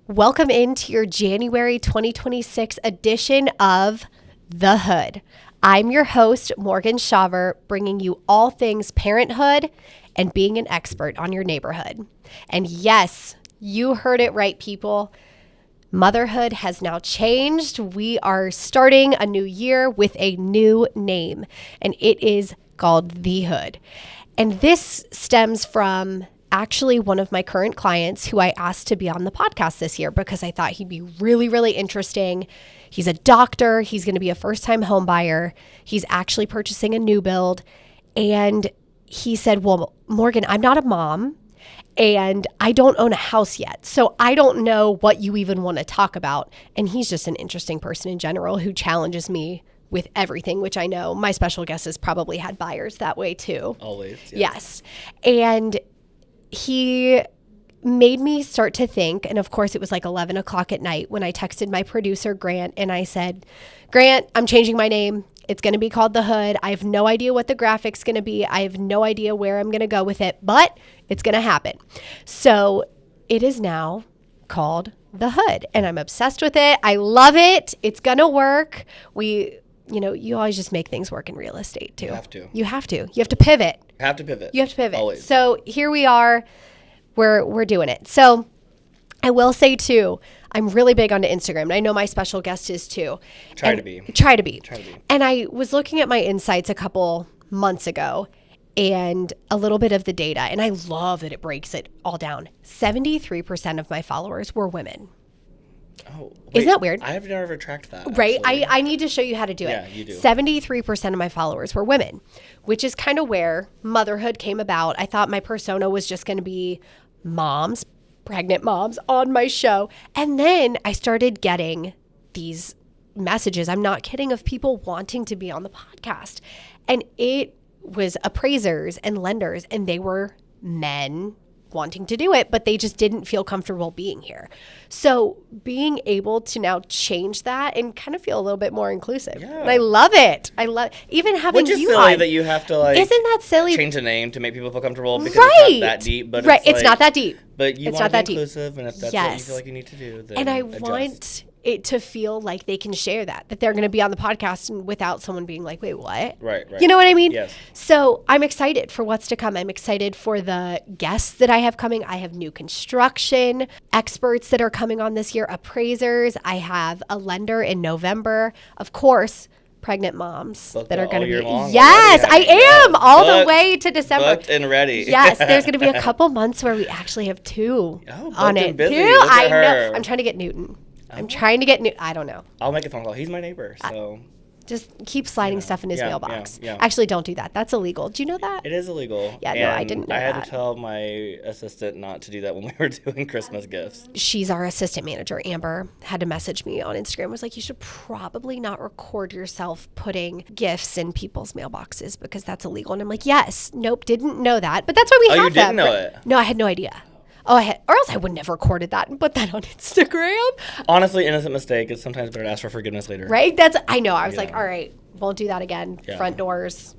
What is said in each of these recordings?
Welcome into your January 2026 edition of The Hood. I'm your host, Morgan Shawver, bringing you all things parenthood and being an expert on your neighborhood. And yes, you heard it right, people. Motherhood has now changed. We are starting a new year with a new name, and it is called The Hood. And this stems from actually one of my current clients who I asked to be on the podcast this year because I thought he'd be really, really interesting. He's a doctor. He's going to be a first-time home buyer. He's actually purchasing a new build. And he said, well, Morgan, I'm not a mom and I don't own a house yet. So I don't know what you even want to talk about. And he's just an interesting person in general who challenges me with everything, which I know my special guest has probably had buyers that way too. Always. Yes. And he made me start to think, and of course it was like 11 o'clock at night when I texted my producer, Grant, and I said, Grant, I'm changing my name. It's going to be called The Hood. I have no idea what the graphic's going to be. I have no idea where I'm going to go with it, but it's going to happen. So it is now called The Hood, and I'm obsessed with it. I love it. It's going to work. You always just make things work in real estate too. You have to. You have to. You have to pivot. You have to pivot. You have to pivot. Always. So here we are. We're doing it. So I will say too, I'm really big onto Instagram. And I know my special guest is too. Try to be. And I was looking at my insights a couple months ago and a little bit of the data. And I love that it breaks it all down. 73% of my followers were women. Oh, wait, isn't that weird? I have never tracked that. Right. Actually. I need to show you how to do it. Yeah, you do. 73% of my followers were women, which is kind of where motherhood came about. I thought my persona was just going to be moms, pregnant moms on my show. And then I started getting these messages, I'm not kidding, of people wanting to be on the podcast. And it was appraisers and lenders, and they were men wanting to do it, but they just didn't feel comfortable being here. So being able to now change that and kind of feel a little bit more inclusive. Yeah. And I love it. Even having Which is you silly on. that you have to Isn't that silly? change the name to make people feel comfortable because right. it's not that deep. But right. It's not that deep. But you it's want not to be that inclusive, deep. And if that's yes. what you feel like you need to do, then and I adjust. want it to feel like they can share that they're going to be on the podcast and without someone being like, wait, what? Right. You know what I mean? Yes. So I'm excited for what's to come. I'm excited for the guests that I have coming. I have new construction experts that are coming on this year, appraisers. I have a lender in November. Of course, pregnant moms that are going to be. Yes, I am all the way to December. Booked and ready. Yes, there's going to be a couple months where we actually have two on it. Busy. Two, I know. I'm trying to get Newton. I'm trying to get Newton. I don't know. I'll make a phone call. He's my neighbor, so. Just keep sliding stuff in his mailbox. Yeah. Actually, don't do that. That's illegal. Do you know that? It is illegal. Yeah, no, I didn't know I had that. to tell my assistant not to do that when we were doing Christmas gifts. She's our assistant manager, Amber, had to message me on Instagram. Was like, you should probably not record yourself putting gifts in people's mailboxes because that's illegal. And I'm like, yes, nope, didn't know that. But that's why we have you didn't know it? No, I had no idea. Or else I wouldn't have recorded that and put that on Instagram. Honestly, innocent mistake. It's sometimes better to ask for forgiveness later. Right? I know. I was like, all right, won't do that again. Yeah. Front doors.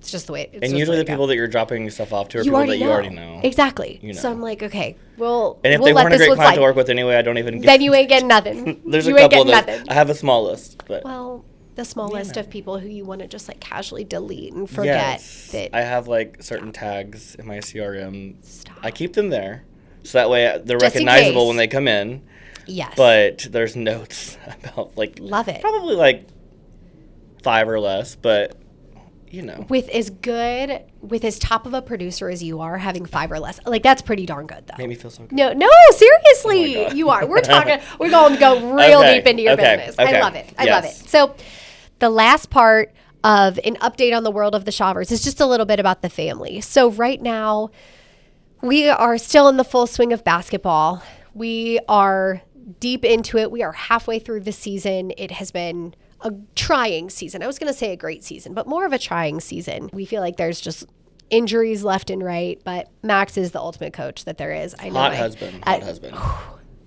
It's just the way it's and usually the people that you're dropping stuff off to are people that you already know. Exactly. You know. So I'm like, okay, well, and if they weren't a great client to work with anyway, I don't even get. Then you ain't getting nothing. There's you a couple of those. I have a small list, but. Well, the small list of people who you want to just like casually delete and forget. Yes. That I have like certain tags in my CRM. Stop. I keep them there. So that way they're just recognizable when they come in. Yes. But there's notes about like. Love it. Probably like 5 or less, but you know. With as top of a producer as you are, having 5 or less, like that's pretty darn good though. Made me feel so good. No, seriously, you are. We're going to go real deep into your business. Okay. I love it. I love it. So the last part of an update on the world of the Shawvers is just a little bit about the family. So right now, we are still in the full swing of basketball. We are deep into it. We are halfway through the season. It has been a trying season. I was going to say a great season, but more of a trying season. We feel like there's just injuries left and right, but Max is the ultimate coach that there is. I know. Hot husband.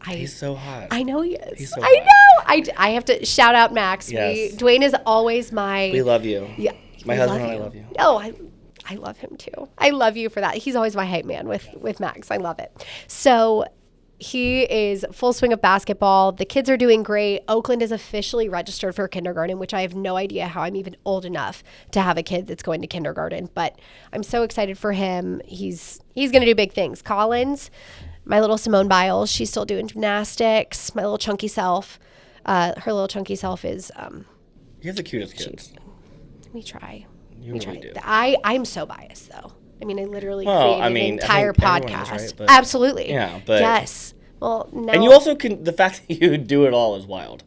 He's so hot. I know he is. He's so hot. I have to shout out Max. Yes. Dewayne is always my. We love you. Yeah. My husband and I love you. Oh, I love him too. I love you for that. He's always my hype man with Max. I love it. So he is full swing of basketball. The kids are doing great. Oakland is officially registered for kindergarten, which I have no idea how I'm even old enough to have a kid that's going to kindergarten. But I'm so excited for him. He's going to do big things. Collins, my little Simone Biles, she's still doing gymnastics. My little chunky self. Her little chunky self is... you have the cutest kids. Let me try. You really do. I'm so biased, though. I mean, I literally created an entire podcast. Right, Absolutely. Yeah, but yes. Well, no. And you also can. The fact that you do it all is wild.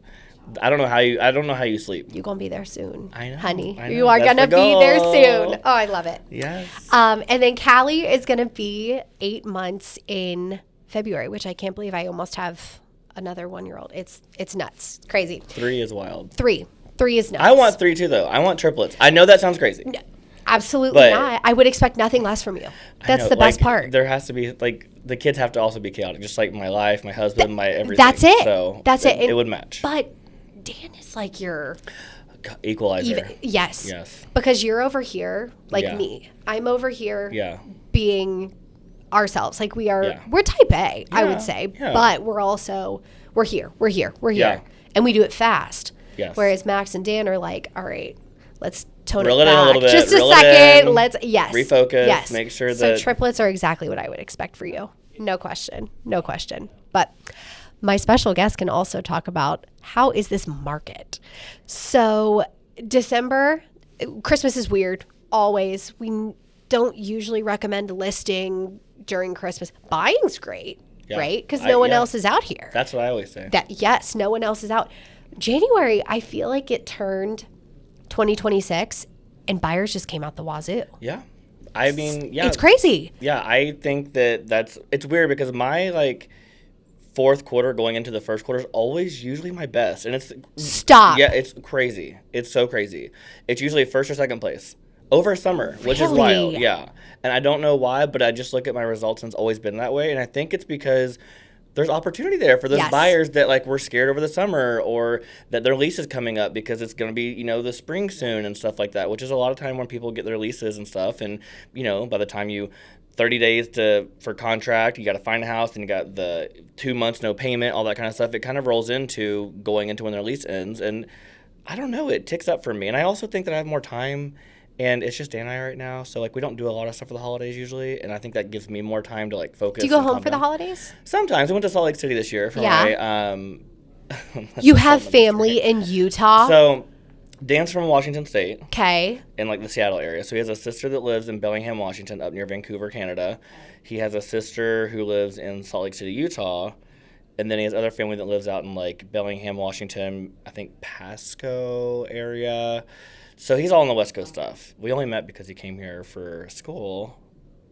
I don't know how you sleep. You're gonna be there soon. I know, honey. I know. You are That's gonna the be there goal. soon. Oh, I love it. Yes. And then Callie is gonna be 8 months in February, which I can't believe. I almost have another 1-year-old. It's nuts. Crazy. 3 is wild. 3 is nuts. I want 3 too, though. I want triplets. I know that sounds crazy. No. Absolutely But not. I would expect nothing less from you. That's the best part. There has to be, like, the kids have to also be chaotic, just like my life, my husband, my everything. That's it. So that's it. It would match. But Dan is like your equalizer. Yes. Yes. Because you're over here, like Yeah. me. I'm over here Yeah. being ourselves. Like we're type A, I Yeah. would say. Yeah. But we're here. Yeah. And we do it fast. Yes. Whereas Max and Dan are like, all right, let's tone Reel it it in a back little bit, just a reel it second. in, Let's refocus, make sure that- So triplets are exactly what I would expect for you. No question. But my special guest can also talk about how is this market. So December, Christmas is weird. Always. We don't usually recommend listing during Christmas. Buying's great, right? Because no one else is out here. That's what I always say. Yes, no one else is out. January, I feel like it turned 2026 and buyers just came out the wazoo. Yeah. I mean, yeah. It's crazy. Yeah, I think it's weird because my, like, fourth quarter going into the first quarter is always usually my best. And it's... Stop. Yeah, it's crazy. It's so crazy. It's usually first or second place over summer, which is wild. Yeah. And I don't know why, but I just look at my results and it's always been that way. And I think it's because there's opportunity there for those buyers that, like, were scared over the summer or that their lease is coming up because it's going to be, the spring soon and stuff like that, which is a lot of time when people get their leases and stuff. And, by the time 30 days for contract, you got to find a house, and you got the 2 months no payment, all that kind of stuff. It kind of rolls into going into when their lease ends. And I don't know, it ticks up for me. And I also think that I have more time. And it's just Dan and I right now, so, like, we don't do a lot of stuff for the holidays usually, and I think that gives me more time to, like, focus. Do you go home for the holidays? Sometimes. I went to Salt Lake City this year for my... You have family in Utah? So, Dan's from Washington State. Okay. In, like, the Seattle area. So he has a sister that lives in Bellingham, Washington, up near Vancouver, Canada. He has a sister who lives in Salt Lake City, Utah. And then he has other family that lives out in, like, Bellingham, Washington, I think Pasco area. So he's all on the West Coast stuff. We only met because he came here for school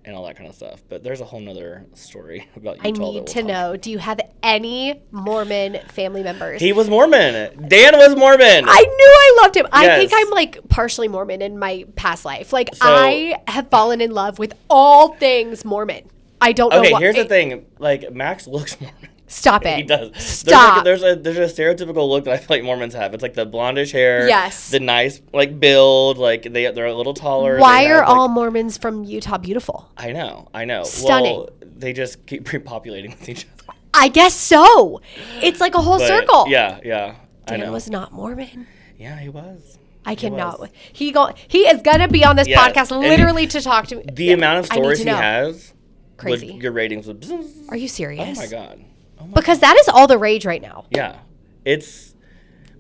and all that kind of stuff. But there's a whole nother story about Utah. I need to know, do you have any Mormon family members? He was Mormon. Dan was Mormon. I knew I loved him. Yes. I think I'm, like, partially Mormon in my past life. Like, I have fallen in love with all things Mormon. I don't know why. Okay, here's the thing. Like, Max looks Mormon. Stop it. He does. Stop. There's a stereotypical look that I feel like Mormons have. It's like the blondish hair. Yes. The nice, like, build. Like, they're a little taller. Why are all Mormons from Utah beautiful? I know. Stunning. Well, they just keep repopulating with each other. I guess so. It's like a whole circle. Yeah. I Dan know. was not Mormon. Yeah, he was. I cannot. He is gonna be on this podcast literally to talk to me. The amount of stories he has. Crazy. Your ratings would. Are you serious? Oh my god. Because that is all the rage right now. Yeah. It's...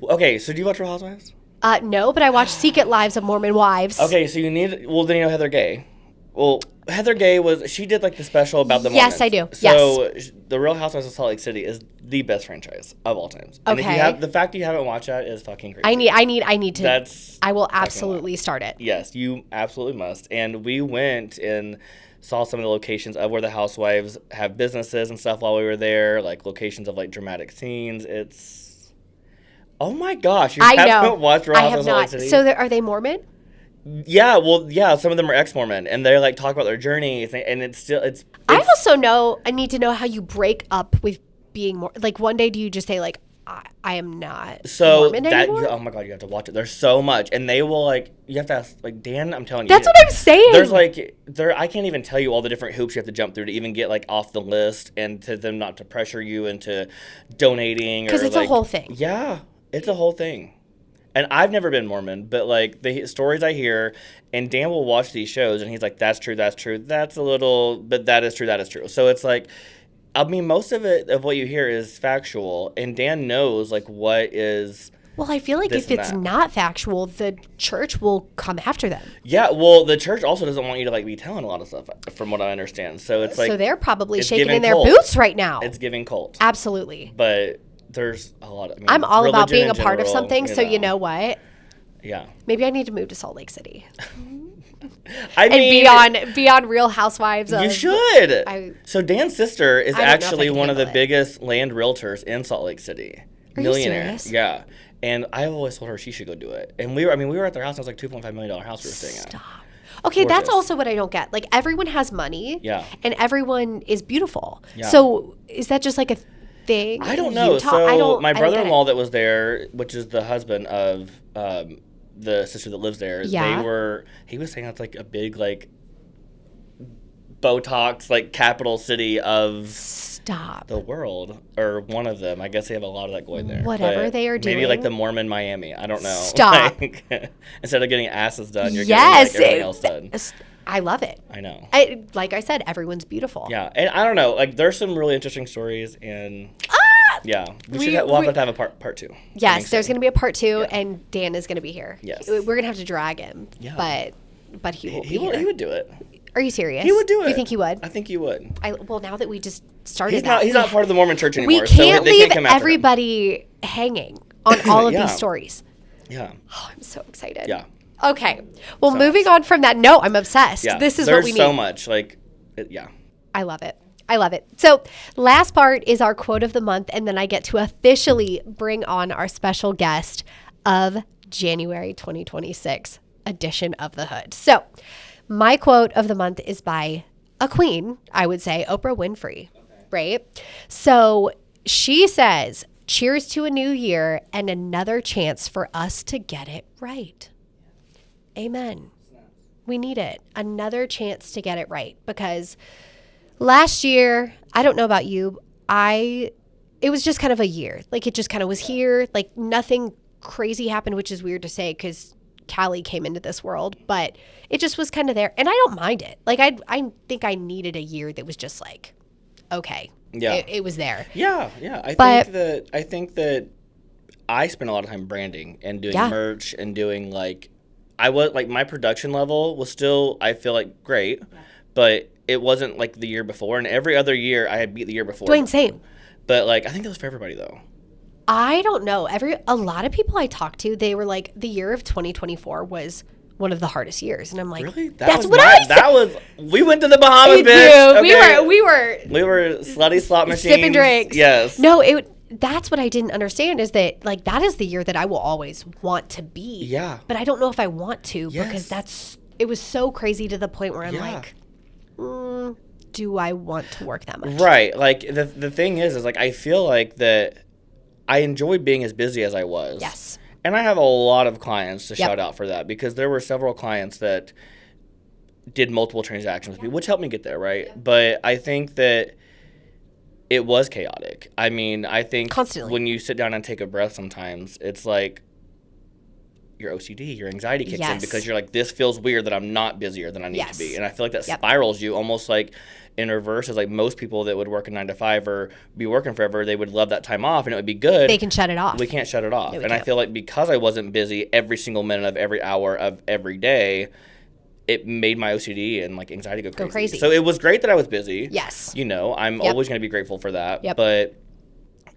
Okay, so do you watch Real Housewives? No, but I watch Secret Lives of Mormon Wives. Okay, so you need... Well, then you know Heather Gay. Well, Heather Gay she did, like, the special about the Mormons. Yes, I do. So the Real Housewives of Salt Lake City is the best franchise of all times. And Okay. the fact you haven't watched that is fucking crazy. I need to. I will fucking absolutely start it. Yes, you absolutely must. And we went and saw some of the locations of where the housewives have businesses and stuff while we were there, like locations of, like, dramatic scenes. It's... Oh my gosh, you haven't watched Real Housewives of Salt Lake City? So are they Mormon? Yeah, well, yeah, some of them are ex-Mormon, and they, like, talk about their journey, and it's I also know, I need to know how you break up with being more, like, one day do you just say, like, I am not So Mormon anymore. oh my God, you have to watch it. There's so much, and they will you have to ask Dan. I'm telling you, That's what I'm saying. There's I can't even tell you all the different hoops you have to jump through to even get off the list, and to them not to pressure you into donating, because it's a whole thing. Yeah, it's a whole thing. And I've never been Mormon, but the stories I hear, and Dan will watch these shows, and he's like, "That's true, that's true, that's a little, but that is true, that is true." So it's most of what you hear is factual, and Dan knows what is. Well, I feel like if it's not factual, the church will come after them. Yeah, well, the church also doesn't want you to be telling a lot of stuff, from what I understand. So it's so they're probably shaking in their boots right now. It's giving cult. Absolutely. But there's a lot of. I'm all about being a part of something. So you know what? Yeah. Maybe I need to move to Salt Lake City. I mean, be on Real Housewives. You should. So Dan's sister is actually one of the biggest land realtors in Salt Lake City. Are Millionaire. You serious? Yeah. And I always told her she should go do it. And we were at their house. It was $2.5 million house we were staying at. Stop. Okay, gorgeous. That's also what I don't get. Everyone has money. Yeah. And everyone is beautiful. Yeah. So is that just a thing? I don't know. Utah? So my brother-in-law that was there, which is the husband of the sister that lives there, he was saying it's a big Botox capital city of the world, or one of them. I guess they have a lot of that going there. Whatever they are doing. Maybe the Mormon Miami. I don't know. Stop. Instead of getting asses done, you're getting everything else done. I love it. I know. Like I said, everyone's beautiful. Yeah, and I don't know. There's some really interesting stories, and yeah, we'll have to have a part two. Yes, there's going to be a part two, and Dan is going to be here. Yes, we're going to have to drag him. Yeah, but he will be here. He would do it. Are you serious? He would do it. You think he would? I think he would. Well, now that we just started, he's not part of the Mormon Church anymore. We can't leave everybody hanging on all of these stories. Yeah. Oh, I'm so excited. Yeah. Okay. Well, moving on from that. No, I'm obsessed. Yeah. This is what we need. There's so much. Yeah. I love it. I love it. So last part is our quote of the month, and then I get to officially bring on our special guest of January 2026 edition of the Hood. So my quote of the month is by a queen, I would say, Oprah Winfrey, right? So she says, "Cheers to a new year and another chance for us to get it right." Amen. We need it. Another chance to get it right, because last year, I don't know about you, it was just kind of a year. It just kind of was here. Nothing crazy happened, which is weird to say because Callie came into this world, but it just was kind of there. And I don't mind it. I think I needed a year that was just okay. Yeah. It was there. Yeah, yeah. I think that I spent a lot of time branding and doing merch and doing I was my production level was still, I feel great, but it wasn't the year before, and every other year I had beat the year before. Dewayne, same. But I think that was for everybody though. I don't know. A lot of people I talked to, they were the year of 2024 was one of the hardest years, and I'm really? That's what I said. We went to the Bahamas, bitch. Okay. We were slutty slot machines, sipping drinks. Yes. No, that's what I didn't understand, is that that is the year that I will always want to be. Yeah. But I don't know if I want to, because it was so crazy to the point where I'm do I want to work that much? Right. The thing is I feel that I enjoy being as busy as I was. Yes. And I have a lot of clients to shout out for that, because there were several clients that did multiple transactions with me, which helped me get there, right? But I think that it was chaotic. I mean, I think constantly, when you sit down and take a breath sometimes, it's your OCD, your anxiety kicks in, because you're this feels weird that I'm not busier than I need to be. And I feel that spirals you almost in reverse, as most people that would work a 9 to 5 or be working forever, they would love that time off and it would be good. They can shut it off. We can't shut it off. And I feel because I wasn't busy every single minute of every hour of every day, it made my OCD and anxiety go crazy. So it was great that I was busy. Yes. I'm always going to be grateful for that. Yep. But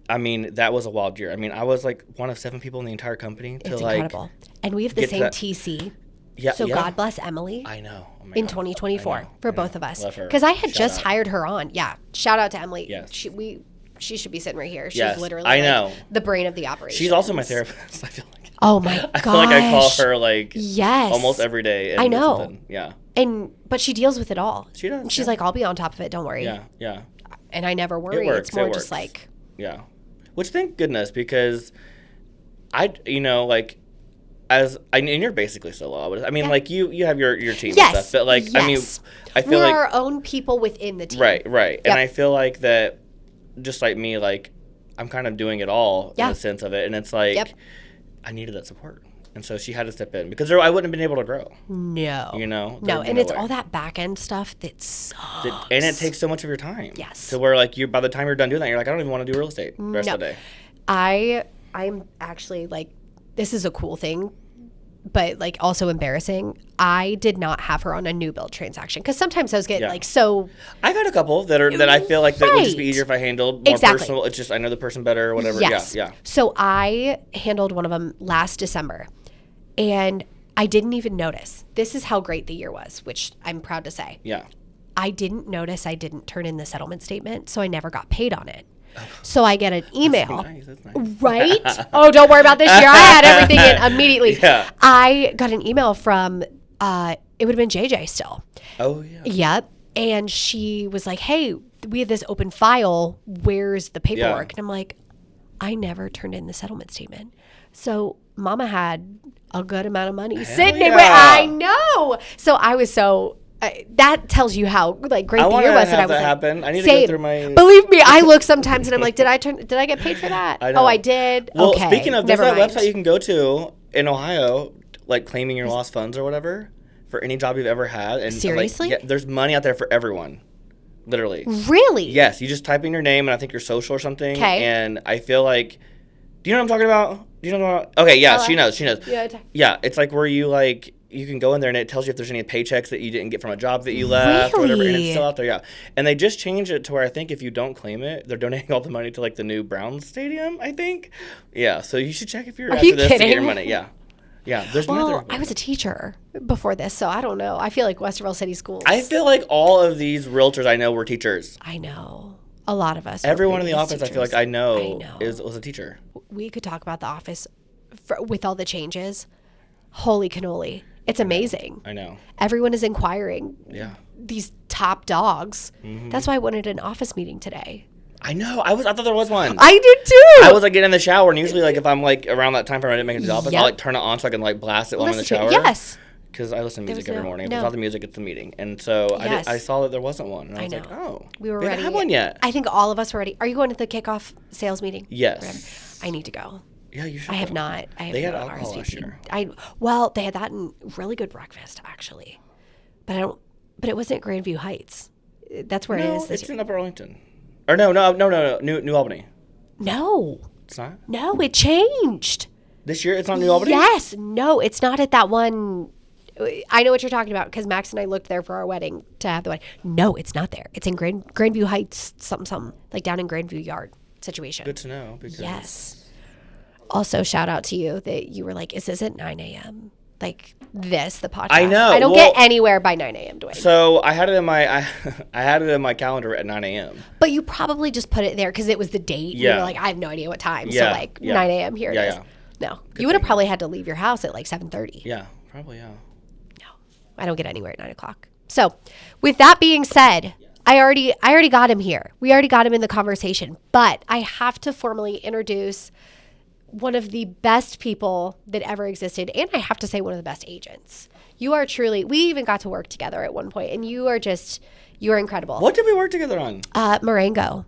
I mean, that was a wild year. I mean, I was one of 7 people in the entire company. It's incredible. And we have the same TC. Yeah. So God bless Emily. I know. Oh in 2024 for both of us. Love her. Because I had just hired her on. Yeah. Shout out to Emily. Yes. She should be sitting right here. She's yes. literally I know. The brain of the operation. She's also my therapist, I feel Oh my gosh. I feel I call her yes. almost every day. I know. Yeah. But she deals with it all. She does. She's I'll be on top of it. Don't worry. Yeah. Yeah. And I never worry. It's more just yeah. which thank goodness, because like, and you're basically solo. I mean, like you have your team and stuff, but like, I mean, I feel we're like our own people within the team. Right. Yep. And I feel like that, just like me, like I'm kind of doing it all in the sense of it, and it's like I needed that support. And so she had to step in because I wouldn't have been able to grow. No. No, and it's all that back end stuff that sucks. And it takes so much of your time. Yes. So where like by the time you're done doing that, you're like, I don't even want to do real estate the rest of the day. I'm actually like, this is a cool thing, but like also embarrassing. I did not have her on a new build transaction because sometimes those get like so. I've had a couple that I feel like that would just be easier if I handled more personal. It's just I know the person better or whatever. Yes. Yeah. So I handled one of them last December. And I didn't even notice. This is how great the year was, which I'm proud to say. Yeah. I didn't notice I didn't turn in the settlement statement, so I never got paid on it. So I get an email. That's nice. Right? Oh, don't worry about this year. I had everything in immediately. Yeah. I got an email from, it would have been JJ still. Oh, yeah. Yep. And she was like, hey, we have this open file. Where's the paperwork? And I'm like, I never turned in the settlement statement. So Mama had a good amount of money sitting there. I know. So I was that tells you how like great the year was. I want that happen. I need to go through my. Believe me, I look sometimes and I'm like, did I get paid for that? I know. Oh, I did. Well, okay. Speaking of, there's that website you can go to in Ohio, like claiming your lost funds or whatever for any job you've ever had. And seriously, there's money out there for everyone. Literally. Really? Yes. You just type in your name and I think your social or something. Okay. And I feel like, do you know what I'm talking about? Do you know what I'm talking about? Okay. Yeah. She knows. Yeah. It's like where you like. You can go in there and it tells you if there's any paychecks that you didn't get from a job that you left or whatever, and it's still out there, yeah. And they just changed it to where I think if you don't claim it, they're donating all the money to like the new Browns stadium, I think. Yeah, so you should check if you're after this to get your money. Yeah. Yeah, there's well, I was a teacher before this, so I don't know. I feel like Westerville City Schools. I feel like all of these realtors I know were teachers. I know. A lot of us. Everyone in the office, teachers. I feel like I know. Was a teacher. We could talk about the office with all the changes. Holy cannoli. It's amazing. I know. Everyone is inquiring. Yeah. These top dogs. Mm-hmm. That's why I wanted an office meeting today. I know. I thought there was one. I did too. I was like getting in the shower, and usually like if I'm like around that time frame I didn't make it to the office, I'll like turn it on so I can like blast it while I'm in the shower. Yes. Because I listen to music every morning. If it's not the music, it's the meeting. And so I saw that there wasn't one. And I was like, oh. We were ready. Haven't had one yet. I think all of us were ready. Are you going to the kickoff sales meeting? Yes. I need to go. Yeah, you should. I have not. They had alcohol last year. Well, they had that and really good breakfast actually, but it wasn't at Grandview Heights. That's where it is. It's in Upper Arlington. Or no, New Albany. No, it's not. No, it changed this year. It's not New Albany. Yes, no, it's not at that one. I know what you're talking about because Max and I looked there for our wedding to have the wedding. No, it's not there. It's in Grandview Heights, something like down in Grandview Yard situation. Good to know. Because yes. Also, shout out to you that you were like, is this at 9 a.m.? Like the podcast. I know. I don't get anywhere by 9 a.m., Dewayne. So I had it in my calendar at 9 a.m. But you probably just put it there because it was the date. Yeah. You were like, I have no idea what time. Yeah. So like 9 a.m. here it is. Yeah. No. You would have probably had to leave your house at like 7:30. Yeah, probably, yeah. No. I don't get anywhere at 9 o'clock. So with that being said, I already got him here. We already got him in the conversation. But I have to formally introduce one of the best people that ever existed, and I have to say one of the best agents. You are truly, we even got to work together at one point, and you're incredible. What did we work together on? Marengo,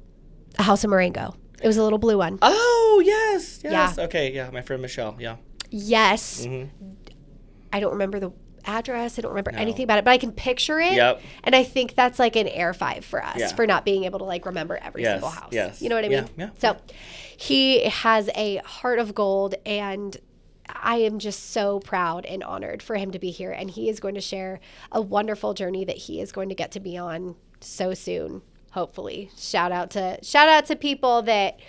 a house of Marengo. It was a little blue one. Oh, yes. Yeah. Okay, yeah, my friend Michelle, yeah. Yes. Mm-hmm. I don't remember the address. I don't remember anything about it, but I can picture it. Yep. And I think that's like an Air 5 for us for not being able to like remember every single house. Yes. You know what I mean? Yeah. So he has a heart of gold, and I am just so proud and honored for him to be here. And he is going to share a wonderful journey that he is going to get to be on so soon, hopefully. Shout out to people that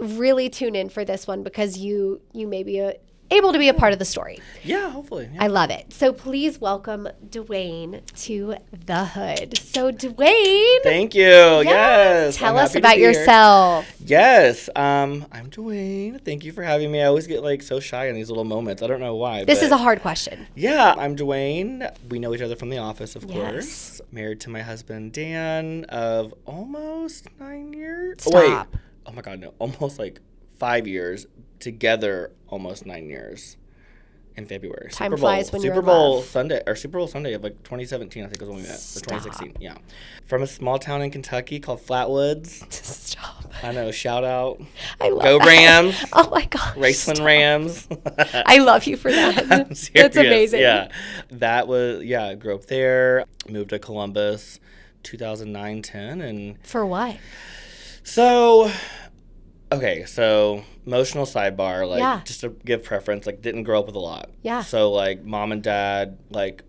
really tune in for this one because you may be able to be a part of the story. Yeah, hopefully. Yeah. I love it. So please welcome Dewayne to the Hood. So Dewayne. Thank you. Yes. Tell us about yourself. Yes. I'm Dewayne. Thank you for having me. I always get like so shy in these little moments. I don't know why. This is a hard question. Yeah. I'm Dewayne. We know each other from the office, of course. Married to my husband, Dan, of almost 9 years. Stop. Wait. Oh my God, no. Almost like 5 years, together almost 9 years. In February. Time Super Bowl, flies when you're in Super Bowl love. Sunday, or Super Bowl Sunday of like 2017, I think was when we met. Or 2016, yeah. From a small town in Kentucky called Flatwoods. Stop. I know, shout out. I love Go that. Rams. Oh my gosh. Raceland Rams. I love you for that. That's amazing. Yeah. That was, yeah, I grew up there, moved to Columbus 2009, 10, and... For what? So... Okay, so emotional sidebar, like, Yeah. just to give preference, like, didn't grow up with a lot. Yeah. So, like, mom and dad, like,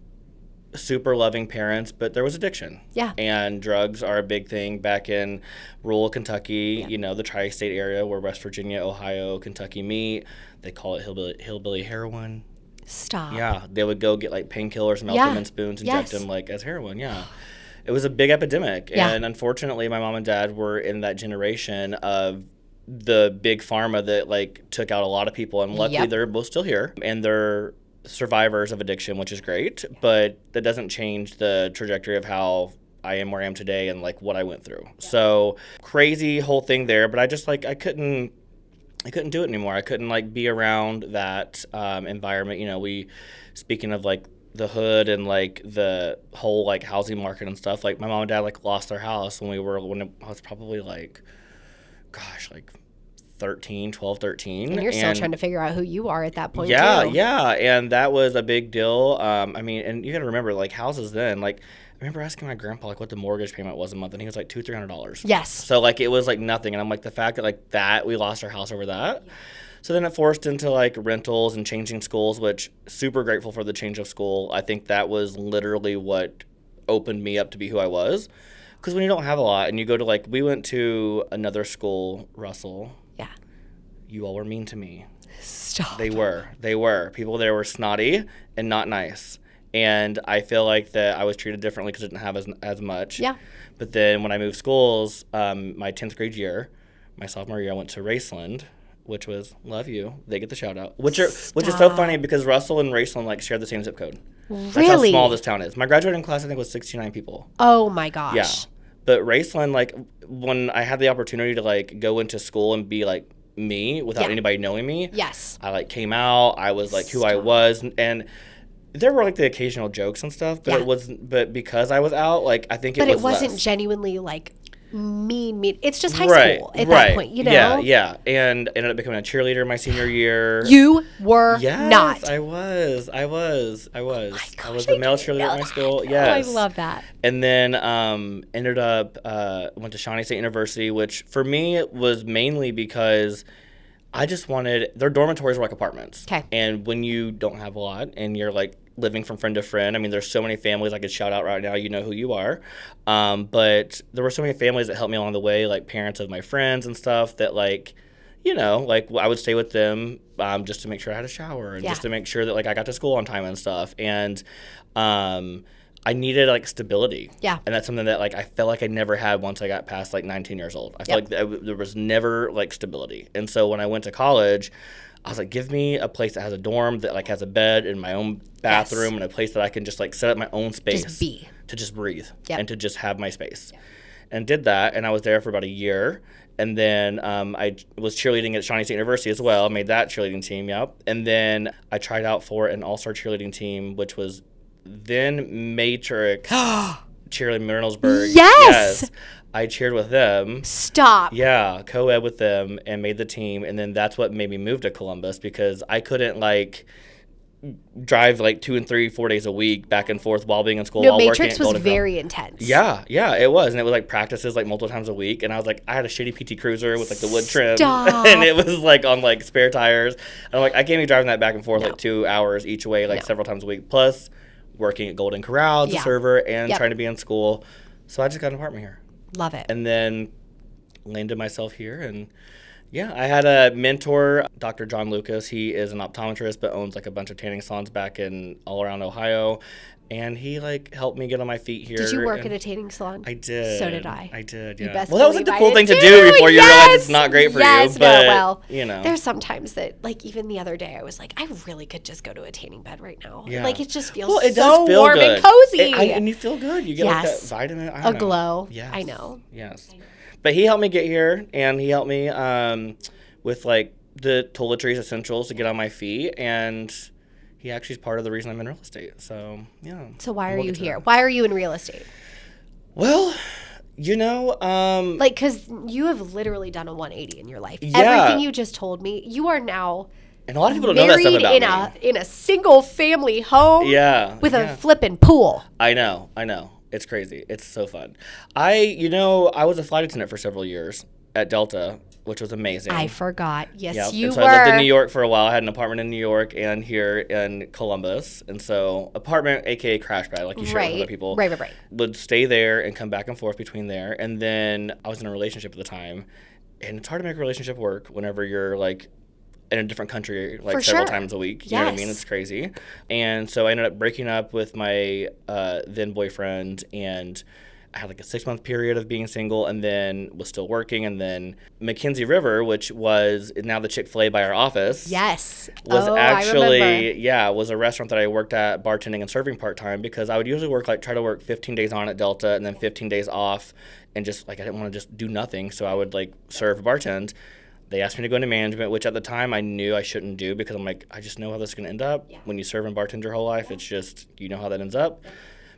super loving parents, but there was addiction. Yeah. And drugs are a big thing back in rural Kentucky, you know, the tri-state area where West Virginia, Ohio, Kentucky meet. They call it hillbilly heroin. Stop. Yeah, they would go get, like, painkillers, melt them in spoons, inject them, like, as heroin, yeah. It was a big epidemic. Yeah. And unfortunately, my mom and dad were in that generation of the big pharma that like took out a lot of people, and luckily they're both still here and they're survivors of addiction, which is great, but that doesn't change the trajectory of how I am where I am today and like what I went through. So crazy whole thing there, but I just like I couldn't do it anymore. I couldn't like be around that environment. You know, speaking of like the hood and like the whole like housing market and stuff, like my mom and dad like lost their house when I was probably like, gosh, like 12, 13. And you're still trying to figure out who you are at that point, yeah, too. Yeah. And that was a big deal. I mean, and you got to remember, like, houses then, like, I remember asking my grandpa, like, what the mortgage payment was a month, and he was like $200-$300. Yes. So, like, it was, like, nothing. And I'm like, the fact that, like, we lost our house over that. Yeah. So then it forced into, like, rentals and changing schools, which super grateful for the change of school. I think that was literally what opened me up to be who I was. Because when you don't have a lot and you go to, like, we went to another school, Russell. Yeah. You all were mean to me. Stop. They were. People there were snotty and not nice. And I feel like that I was treated differently because I didn't have as much. Yeah. But then when I moved schools, my 10th grade year, my sophomore year, I went to Raceland, which was, love you. They get the shout out. Which is so funny because Russell and Raceland, like, share the same zip code. Really? That's how small this town is. My graduating class, I think, was 69 people. Oh, my gosh. Yeah. But Raceland, like, when I had the opportunity to, like, go into school and be, like, me without anybody knowing me. Yes. I, like, came out. I was, like, who I was. And there were, like, the occasional jokes and stuff. But but because I was out, like, I think it wasn't less. Genuinely, like, mean. It's just high school at that point, you know? Yeah. And ended up becoming a cheerleader my senior year. You were not. I was. Oh my gosh, I was the male cheerleader at my school. Yes. Oh, I love that. And then ended up went to Shawnee State University, which for me it was mainly because I just wanted, their dormitories were like apartments. Okay. And when you don't have a lot and you're like living from friend to friend, I mean, there's so many families I could shout out right now, you know who you are. But there were so many families that helped me along the way, like parents of my friends and stuff that like, you know, like I would stay with them just to make sure I had a shower and just to make sure that like I got to school on time and stuff. And I needed like stability. Yeah. And that's something that like I felt like I never had once I got past like 19 years old. I felt like there was never like stability. And so when I went to college, I was like, give me a place that has a dorm that like has a bed and my own bathroom and a place that I can just like set up my own space. Just be. To just breathe and to just have my space. And did that, and I was there for about a year. And then I was cheerleading at Shawnee State University as well. I made that cheerleading team, And then I tried out for an all-star cheerleading team, which was then Matrix cheerleading Middlesburg. Yes! I cheered with them. Stop. Yeah, co-ed with them and made the team. And then that's what made me move to Columbus because I couldn't, like, drive like 2 and 3, 4 days a week back and forth while being in school. No, Matrix was very intense. Yeah, it was. And it was like practices like multiple times a week. And I was like, I had a shitty PT Cruiser with like the wood trim. And it was like on like spare tires. And I'm like, I can't be driving that back and forth like 2 hours each way, like several times a week. Plus working at Golden Corral as a server and trying to be in school. So I just got an apartment here. Love it. And then landed myself here. And yeah, I had a mentor, Dr. John Lucas. He is an optometrist, but owns like a bunch of tanning salons back in all around Ohio. And he like helped me get on my feet here. Did you work at a tanning salon? I did. So did I. I did, You yeah. best Well, that was like the cool believe I thing to did do too. before you realize it's not great for you. But, well, you know. There's sometimes that, like even the other day, I was like, I really could just go to a tanning bed right now. Yeah. Like it just feels it so does feel warm good. and cozy. And you feel good. You get like that vitamin. I don't know. Glow. Yes. I know. Yes. But he helped me get here, and he helped me with like the toiletries essentials to get on my feet, and he actually is part of the reason I'm in real estate. So yeah. So why are you here? Why are you in real estate? Well, like, because you have literally done a 180 in your life. Yeah. Everything you just told me, you are now and a lot of people don't know that stuff about me. In a single family home. Yeah. With a flipping pool. I know. It's crazy. It's so fun. I was a flight attendant for several years at Delta, which was amazing. I forgot. Yes, you and so were. I lived in New York for a while. I had an apartment in New York and here in Columbus. And so apartment, a.k.a. crash pad, like you share with other people. Right. Would stay there and come back and forth between there. And then I was in a relationship at the time. And it's hard to make a relationship work whenever you're like in a different country like several times a week. You know what I mean? It's crazy. And so I ended up breaking up with my then boyfriend, and I had like a 6-month period of being single, and then was still working. And then Mackenzie River, which was now the Chick-fil-A by our office. Yes. Was actually, was a restaurant that I worked at bartending and serving part-time, because I would usually try to work 15 days on at Delta and then 15 days off, and just like I didn't want to just do nothing. So I would like serve, bartend. They asked me to go into management, which at the time I knew I shouldn't do, because I'm like, I just know how this is going to end up. Yeah. When you serve and bartend your whole life, it's just, you know how that ends up.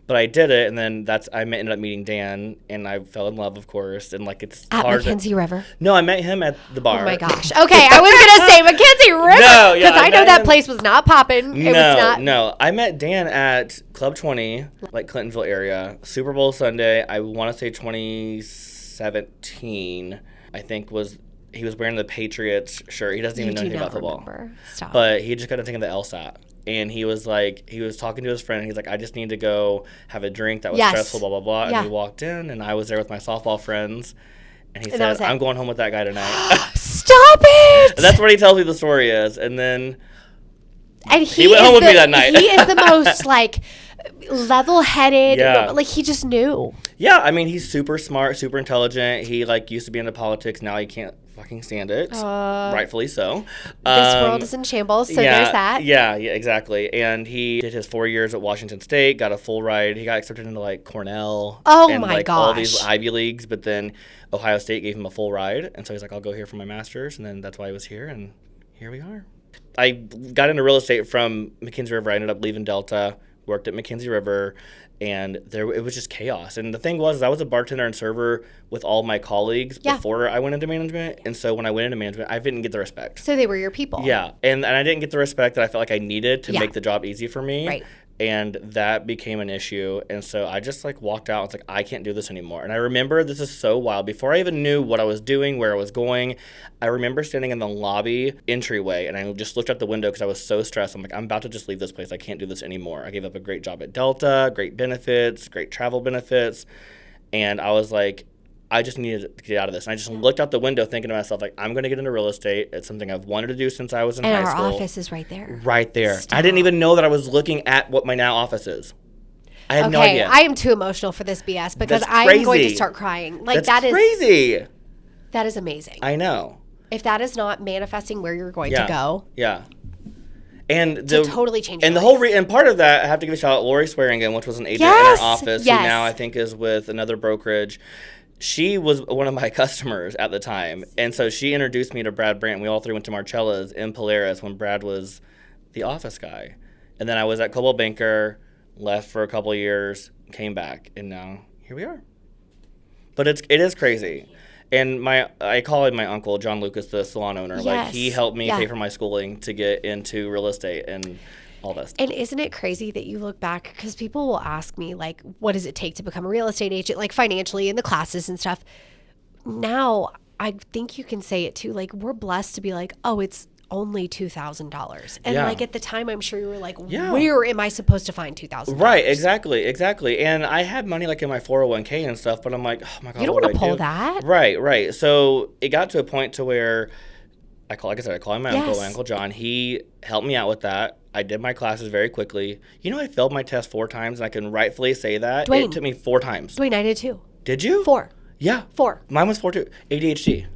But I did it, and then ended up meeting Dan, and I fell in love, of course, and like it's at hard. Mackenzie River? No, I met him at the bar. Oh my goch. Okay, I was gonna say Mackenzie River. No, yeah, because I know that place was not popping. It was not. No, I met Dan at Club 20, like Clintonville area. Super Bowl Sunday. I want to say 2017. I think he was wearing the Patriots shirt. He doesn't even know anything about football. Stop. But he just got to think of the LSAT. And he was talking to his friend. And he's like, I just need to go have a drink. That was stressful, blah, blah, blah. Yeah. And he walked in, and I was there with my softball friends. And he said, I'm going home with that guy tonight. Stop it! And that's what he tells me the story is. And then he went home with me that night. He is the most, like, level-headed. Yeah. Like, he just knew. Yeah, I mean, he's super smart, super intelligent. He, like, used to be into politics. Now he can't fucking stand it. Rightfully so. This world is in shambles, so there's that. Yeah, exactly. And he did his 4 years at Washington State, got a full ride. He got accepted into, like, Cornell. And, like, gosh. all these Ivy Leagues, but then Ohio State gave him a full ride. And so he's like, I'll go here for my master's. And then that's why he was here, and here we are. I got into real estate from Mackenzie River. I ended up leaving Delta, worked at Mackenzie River, and it was just chaos. And the thing was, I was a bartender and server with all my colleagues before I went into management. And so when I went into management, I didn't get the respect. So they were your people. Yeah. And I didn't get the respect that I felt like I needed to make the job easy for me. Right. And that became an issue. And so I just like walked out and was like, I can't do this anymore. And I remember, this is so wild, before I even knew what I was doing, where I was going, I remember standing in the lobby entryway, and I just looked out the window because I was so stressed. I'm like, I'm about to just leave this place. I can't do this anymore. I gave up a great job at Delta, great benefits, great travel benefits. And I was like, I just needed to get out of this. And I just looked out the window thinking to myself, like, I'm going to get into real estate. It's something I've wanted to do since I was in high school. And our office is right there. Right there. Stop. I didn't even know that I was looking at what my now office is. I had no idea. I am too emotional for this BS because I'm going to start crying. Like, That's crazy. That is amazing. I know. If that is not manifesting where you're going to go. Yeah. And to totally change and your the life. whole and part of that, I have to give a shout out Lori Swearingen, which was an agent in our office, who now I think is with another brokerage. She was one of my customers at the time. And so she introduced me to Brad Brandt. We all three went to Marcella's in Polaris when Brad was the office guy. And then I was at Coldwell Banker, left for a couple of years, came back, and now here we are. But it is crazy. And I call him my uncle, John Lucas, the salon owner. Yes. Like, he helped me pay for my schooling to get into real estate and all that stuff. And isn't it crazy that you look back, because people will ask me, like, what does it take to become a real estate agent, like financially in the classes and stuff. Now, I think you can say it too. Like, we're blessed to be like, oh, it's only $2,000. And like at the time, I'm sure you were like, where am I supposed to find $2,000? Right, exactly. And I had money like in my 401k and stuff, but I'm like, oh my God, you don't want to pull that. Right. So it got to a point to where I call him my uncle, my Uncle John. He helped me out with that. I did my classes very quickly. You know, I failed my test 4 times, and I can rightfully say that. Dwayne, it took me 4 times. Dwayne, I did too. Did you? 4. Yeah. 4. Mine was 4 too. ADHD.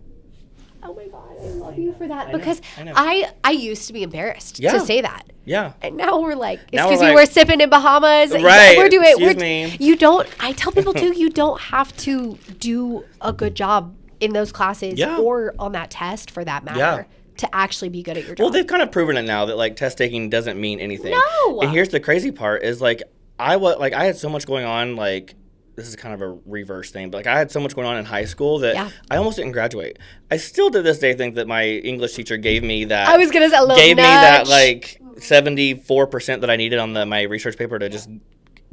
Oh my God, I love you for that. Because I used to be embarrassed to say that. Yeah. And now we're like, we're sipping in Bahamas. Right. We're doing Excuse me. You don't, I tell people too, you don't have to do a good job in those classes or on that test for that matter to actually be good at your job. Well, they've kind of proven it now that like test taking doesn't mean anything. No. And here's the crazy part is like I had so much going on, like this is kind of a reverse thing, but like I had so much going on in high school that I almost didn't graduate. I still to this day think that my English teacher gave me that. I was gonna say a little gave nudge. me that like 74% that I needed on my research paper to just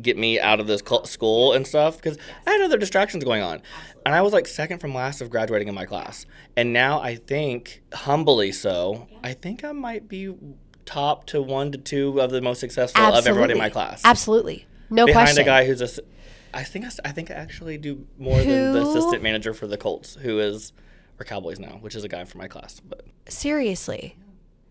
get me out of this school and stuff because I had other distractions going on. And I was like second from last of graduating in my class. And now I think, humbly so, I think I might be top to 1 to 2 of the most successful of everybody in my class. Absolutely. No Behind question. a guy who's I think I actually do more than the assistant manager for the Colts, or Cowboys now, which is a guy from my class. But seriously.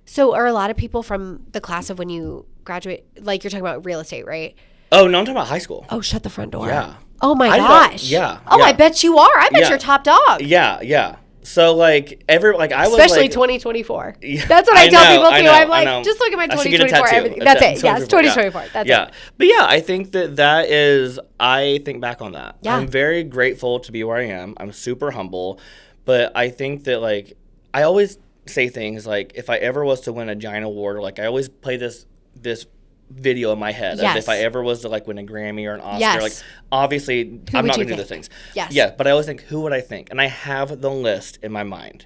So are a lot of people from the class of when you graduate, like you're talking about real estate, right? Oh, no, I'm talking about high school. Oh, shut the front door. Yeah. Oh, my gosh. Yeah. Oh, I bet you are. I bet you're top dog. Yeah. So, like, I was especially like, 2024. Yeah, that's what I tell people, too. I'm like, just look at my 2024. Everything. That's it. Yeah, it's 2024. That's it. But, yeah, I think that is, I think back on that. Yeah. I'm very grateful to be where I am. I'm super humble. But I think that, like, I always say things like, if I ever was to win a giant award, or, like, I always play this video in my head of if I ever was to like win a Grammy or an Oscar, like obviously I'm not gonna do those things. Yeah, but I always think, who would I think? And I have the list in my mind,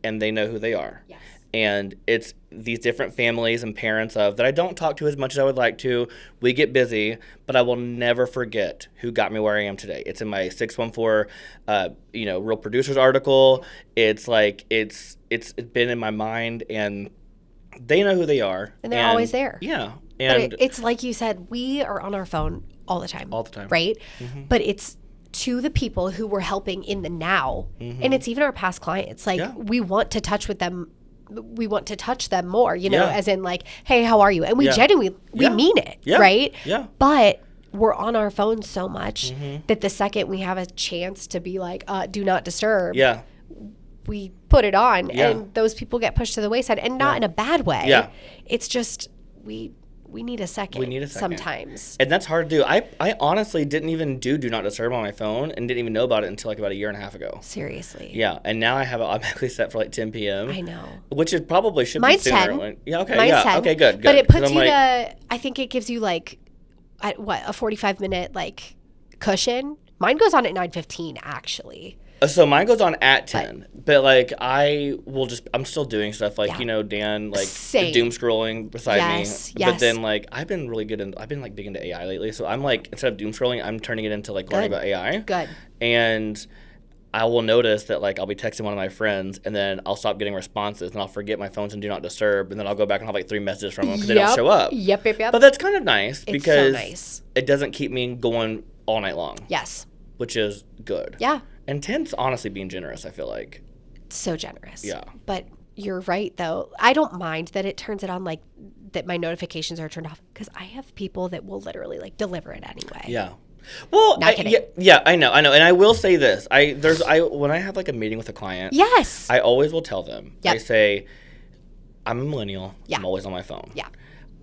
and they know who they are. Yes. And it's these different families and parents that I don't talk to as much as I would like to. We get busy, but I will never forget who got me where I am today. It's in my 614, Real Producers article. It's like it's been in my mind, and they know who they are, and they're always there. Yeah. And but it's like you said, we are on our phone all the time. Right? Mm-hmm. But it's to the people who we're helping in the now. Mm-hmm. And it's even our past clients. Like we want to touch with them. We want to touch them more, as in like, hey, how are you? And we genuinely, we mean it, right? Yeah. But we're on our phone so much that the second we have a chance to be like, do not disturb. Yeah. We put it on and those people get pushed to the wayside, and not in a bad way. Yeah. It's just, we need a second. Sometimes. And that's hard to do. I honestly didn't even do Not Disturb on my phone and didn't even know about it until like about a year and a half ago. Seriously. Yeah. And now I have it automatically set for like 10 p.m. I know. Which it probably should Mine's be sooner. 10. Yeah, okay. Mine's 10. Okay, good. But it puts you I think it gives you like, a 45-minute like cushion. Mine goes on at 9:15 actually. So mine goes on at 10, but like I'm still doing stuff like, Dan, like doom scrolling beside me. But then like I've been like big into AI lately. So I'm like, instead of doom scrolling, I'm turning it into like learning about AI. Good. And I will notice that like I'll be texting one of my friends and then I'll stop getting responses and I'll forget my phone's in Do Not Disturb, and then I'll go back and have like 3 messages from them because they don't show up. Yep. But that's kind of nice because it doesn't keep me going all night long. Yes. Which is good. Yeah. And 10's honestly being generous, I feel like. So generous. Yeah. But you're right, though. I don't mind that it turns it on, like, that my notifications are turned off, because I have people that will literally, like, deliver it anyway. Yeah. Well, I know. And I will say this. When I have, like, a meeting with a client. Yes. I always will tell them. Yep. I say, I'm a millennial. Yeah. I'm always on my phone. Yeah.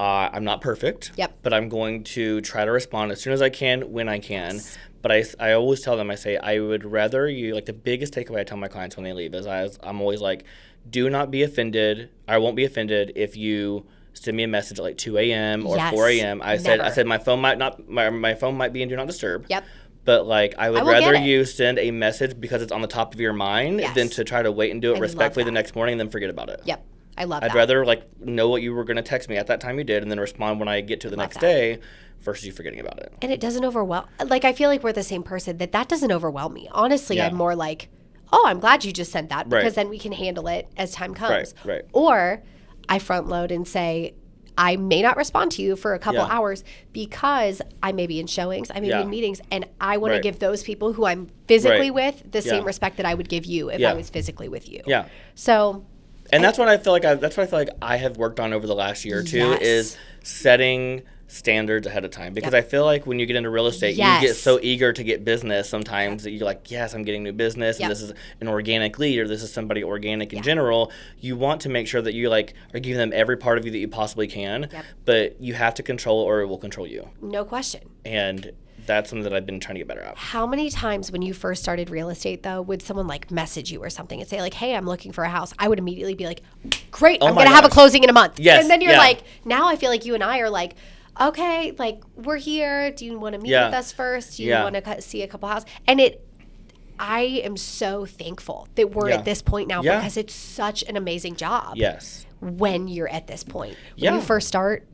I'm not perfect. Yep. But I'm going to try to respond as soon as I can, when I can. Yes. But I always tell them, I say, I would rather you, like the biggest takeaway I tell my clients when they leave is I'm always like, do not be offended. I won't be offended if you send me a message at like 2 a.m. or 4 a.m. I said my phone might be in Do Not Disturb. Yep. But like I would rather you send a message because it's on the top of your mind than to try to wait and do it respectfully the next morning and then forget about it. Yep. I love that. I'd rather like know what you were going to text me at that time you did and then respond when I get to the next day versus you forgetting about it. And it doesn't overwhelm. Like, I feel like we're the same person that doesn't overwhelm me. Honestly, I'm more like, oh, I'm glad you just sent that because then we can handle it as time comes. Right. Or I front load and say, I may not respond to you for a couple hours because I may be in showings, I may be in meetings, and I want to give those people who I'm physically with the same respect that I would give you if I was physically with you. Yeah. So... And that's what I feel like I have worked on over the last year or two is setting standards ahead of time, because I feel like when you get into real estate, you get so eager to get business sometimes that you're like, yes, I'm getting new business and this is an organic lead or this is somebody organic in general. You want to make sure that you like are giving them every part of you that you possibly can, but you have to control or it will control you. No question. And that's something that I've been trying to get better at. How many times when you first started real estate, though, would someone like message you or something and say like, hey, I'm looking for a house? I would immediately be like, great, I'm going to have a closing in a month. Yes. And then you're like, now I feel like you and I are like, okay, like we're here. Do you want to meet with us first? Do you want to see a couple houses? And I am so thankful that we're at this point now because it's such an amazing job. Yes. When you're at this point. When you first start,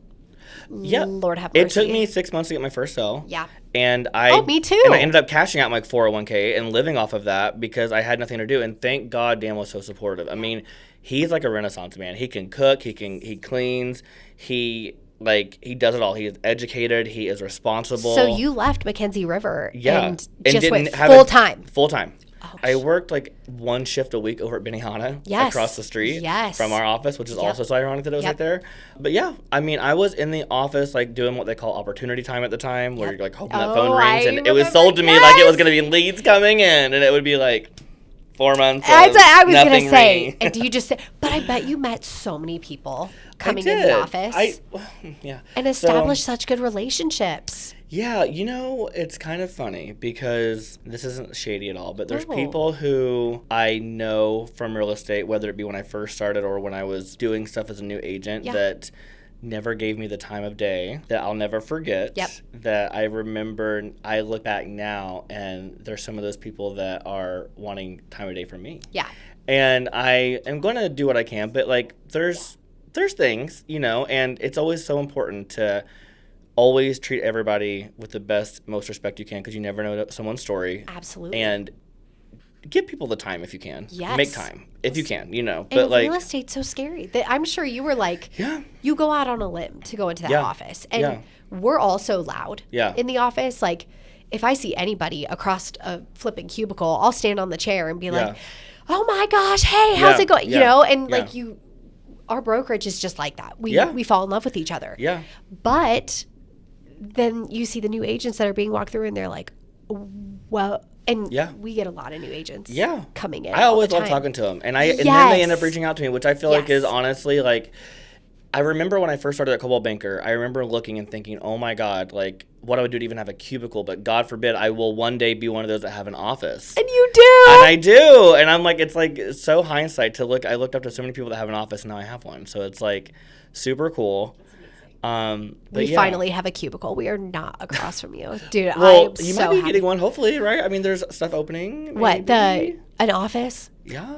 Lord have mercy. It took me 6 months to get my first sell. Yeah. And me too. And I ended up cashing out my 401k and living off of that because I had nothing to do. And thank God Dan was so supportive. I mean, he's like a Renaissance man. He can cook, he cleans, he does it all. He is educated, he is responsible. So you left Mackenzie River and just went full-time. Full-time. Oh, I worked like one shift a week over at Benihana across the street from our office, which is also so ironic that it was right there. But yeah, I mean, I was in the office like doing what they call opportunity time at the time, where you're like hoping that phone rings, and it was sold to me like it was going to be leads coming in, and it would be like 4 months. I was going to say, and do you just say, but I bet you met so many people coming in the office. And established such good relationships. Yeah, it's kind of funny because this isn't shady at all, but there's people who I know from real estate, whether it be when I first started or when I was doing stuff as a new agent, that never gave me the time of day, that I'll never forget, that I remember. I look back now and there's some of those people that are wanting time of day from me. Yeah. And I am going to do what I can, but like there's things, and it's always so important to always treat everybody with the best, most respect you can, because you never know someone's story. Absolutely. And give people the time if you can. Yes. Make time if you can, But and real estate's so scary. That I'm sure you were like, you go out on a limb to go into that office. And we're all so loud in the office. Like, if I see anybody across a flipping cubicle, I'll stand on the chair and be like, oh my gosh, hey, how's it going? And like our brokerage is just like that. We fall in love with each other. Yeah. But then you see the new agents that are being walked through and they're like, well, and we get a lot of new agents coming in. I always love talking to them. And then they end up reaching out to me, which I feel like is honestly like, I remember when I first started at Coldwell Banker, I remember looking and thinking, oh my God, like what I would do to even have a cubicle, but God forbid I will one day be one of those that have an office. And you do. And I do. And I'm like, it's like so hindsight to look. I looked up to so many people that have an office and now I have one. So it's like super cool. We finally have a cubicle. We are not across from you, dude. Well, you might be getting one, hopefully, right? I mean, there's stuff opening. What an office? Yeah.